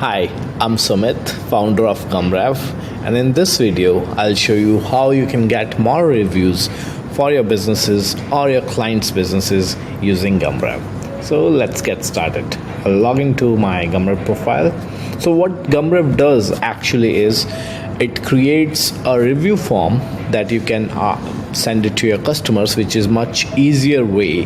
Hi, I'm Sumit, founder of GUMREV, and in this video, I'll show you how you can get more reviews for your businesses or your clients' businesses using GUMREV. So let's get started. I'll log into my GUMREV profile. So what GUMREV does actually is it creates a review form that you can send it to your customers, which is much easier way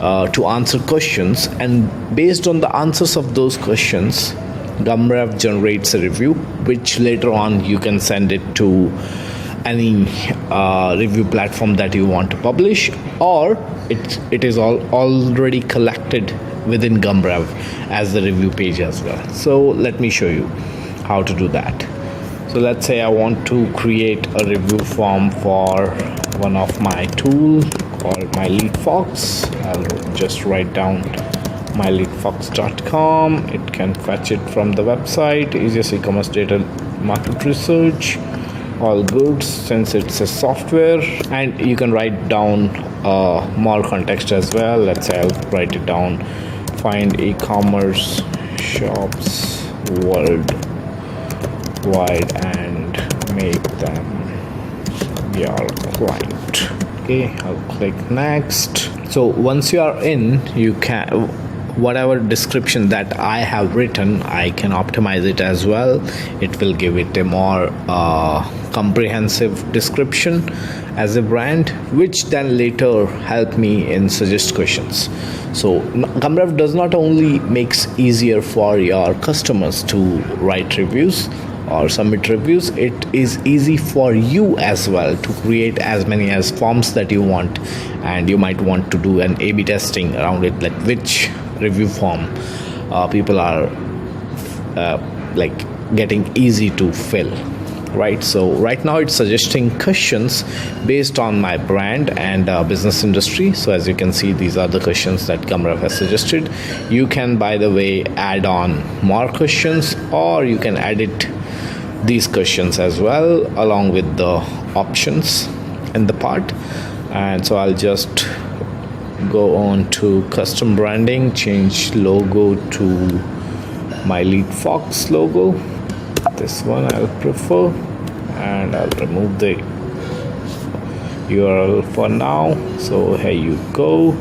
to answer questions, and based on the answers of those questions, GUMREV generates a review, which later on you can send it to any review platform that you want to publish, or it is already collected within GUMREV as the review page as well. So let me show you how to do that. So let's say I want to create a review form for one of my tool called My Lead Fox. I'll just write down myleadfox.com. It can fetch it from the website. Easiest e-commerce data market research. All good since it's a software, and you can write down more context as well. Let's say I'll write it down. Find e-commerce shops worldwide and make them your client. Okay, I'll click next. So once you are in, you can, whatever description that I have written, I can optimize it as well. It will give it a more comprehensive description as a brand, which then later help me in suggest questions. So GUMREV does not only makes easier for your customers to write reviews or submit reviews, it is easy for you as well to create as many as forms that you want, and you might want to do an A/B testing around it, like which review form people are like getting easy to fill, right? So right now it's suggesting questions based on my brand and business industry. So as you can see, these are the questions that GUMREV has suggested. You can, by the way, add on more questions, or you can edit these questions as well along with the options in the part. And so I'll just go on to custom branding, change logo to My Lead Fox logo. This one I'll prefer, and I'll remove the URL for now. So here you go.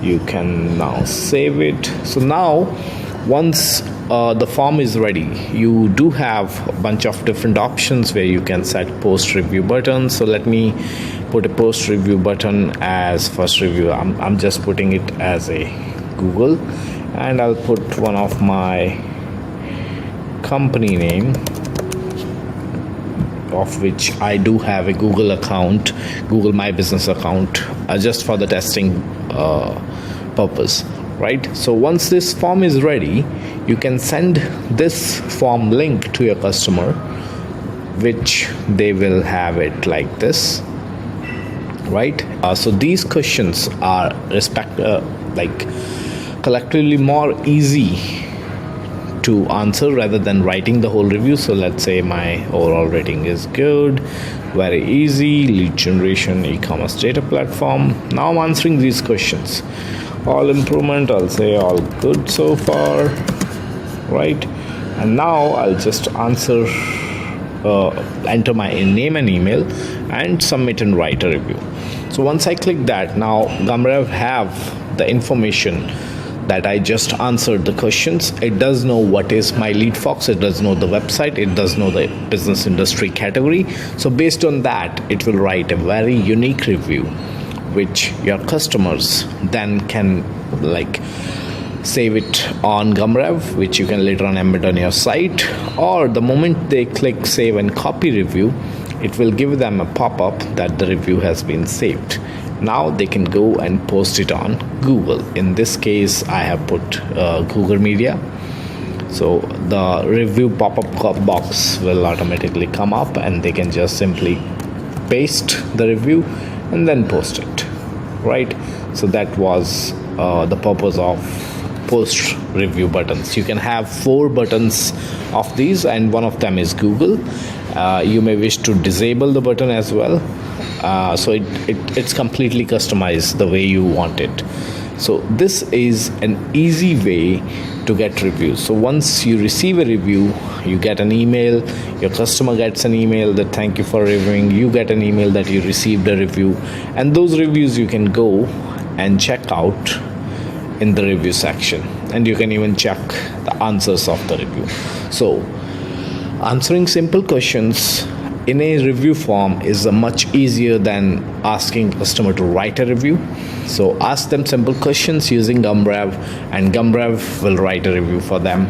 You can now save it. So now once the form is ready, you do have a bunch of different options where you can set post review buttons. So let me put a post review button as first review. I'm just putting it as a Google, and I'll put one of my company name, of which I do have a Google account, Google My Business account, just for the testing purpose, right? So once this form is ready, you can send this form link to your customer, which they will have it like this, right? So these questions are like collectively more easy to answer rather than writing the whole review. So let's say my overall rating is good, very easy, lead generation, e-commerce data platform. Now I'm answering these questions. All improvement, I'll say all good so far, right? And now I'll just answer, enter my name and email, and submit and write a review. So once I click that, now GUMREV have the information that I just answered the questions. It does know what is My Lead Fox, it does know the website, it does know the business industry category. So based on that, it will write a very unique review, which your customers then can like save it on GUMREV, which you can later on embed on your site, or the moment they click save and copy review, it will give them a pop-up that the review has been saved. Now they can go and post it on Google. In this case, I have put Google Media. So the review pop-up box will automatically come up, and they can just simply paste the review and then post it, right? So that was the purpose of post review buttons. You can have 4 buttons of these, and one of them is Google. You may wish to disable the button as well. So it's completely customized the way you want it. So this is an easy way to get reviews. So once you receive a review, you get an email, your customer gets an email that thank you for reviewing, you get an email that you received a review, and those reviews you can go and check out in the review section, and you can even check the answers of the review. So answering simple questions in a review form is much easier than asking customer to write a review. So ask them simple questions using GUMREV, and GUMREV will write a review for them,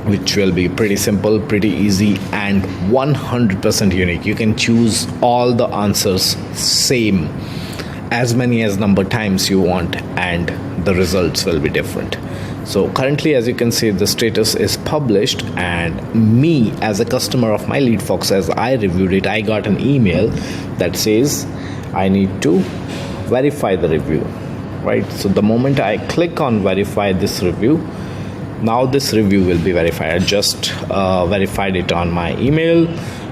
which will be pretty simple, pretty easy, and 100% unique. You can choose all the answers same, as many as number times you want, and the results will be different. So currently, as you can see, the status is published, and me as a customer of My Lead Fox, as I reviewed it, I got an email that says I need to verify the review, right? So the moment I click on verify this review, now this review will be verified. I just verified it on my email.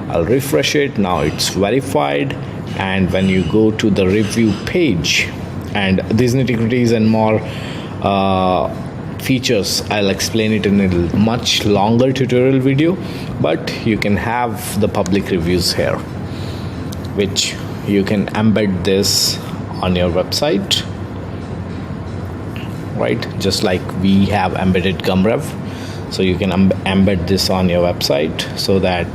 I'll refresh it. Now it's verified, and when you go to the review page, and these nitty-gritties and more features, I'll explain it in a much longer tutorial video, but you can have the public reviews here, which you can embed this on your website, right? Just like we have embedded GUMREV, so you can embed this on your website so that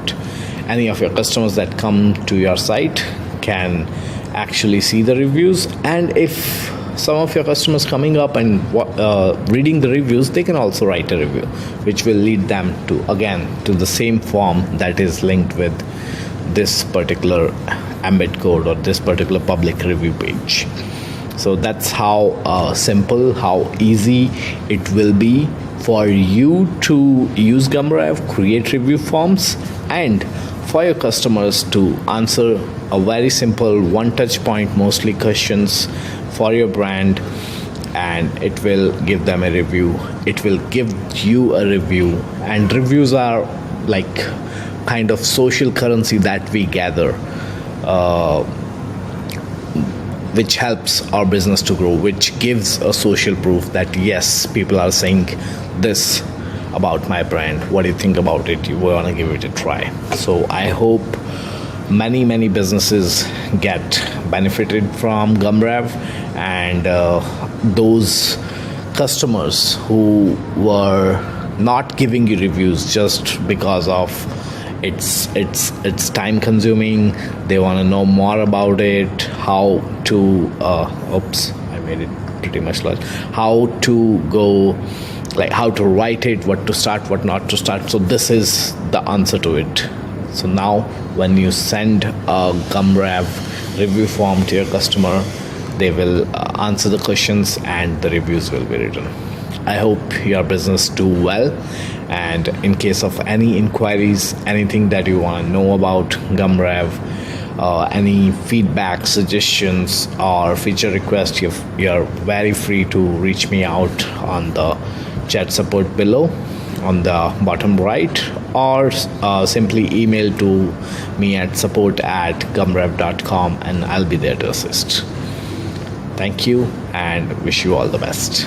any of your customers that come to your site can actually see the reviews. And if some of your customers coming up and reading the reviews, they can also write a review, which will lead them to the same form that is linked with this particular embed code or this particular public review page. So that's how simple, how easy it will be for you to use GUMREV, create review forms, and for your customers to answer a very simple one touch point, mostly questions for your brand, and it will give them a review. It will give you a review, and reviews are like kind of social currency that we gather, which helps our business to grow, which gives a social proof that yes, people are saying this about my brand. What do you think about it? You want to give it a try. So I hope many businesses get benefited from GUMREV, and those customers who were not giving you reviews just because of it's time consuming, they want to know more about it, how to I made it pretty much large, how to go, like how to write it, what to start, what not to start. So this is the answer to it. So now when you send a GUMREV review form to your customer, they will answer the questions and the reviews will be written. I hope your business do well, and in case of any inquiries, anything that you want to know about GUMREV, any feedback, suggestions, or feature requests, you're very free to reach me out on the chat support below on the bottom right, or simply email to me at support@gumrev.com, and I'll be there to assist. Thank you and wish you all the best.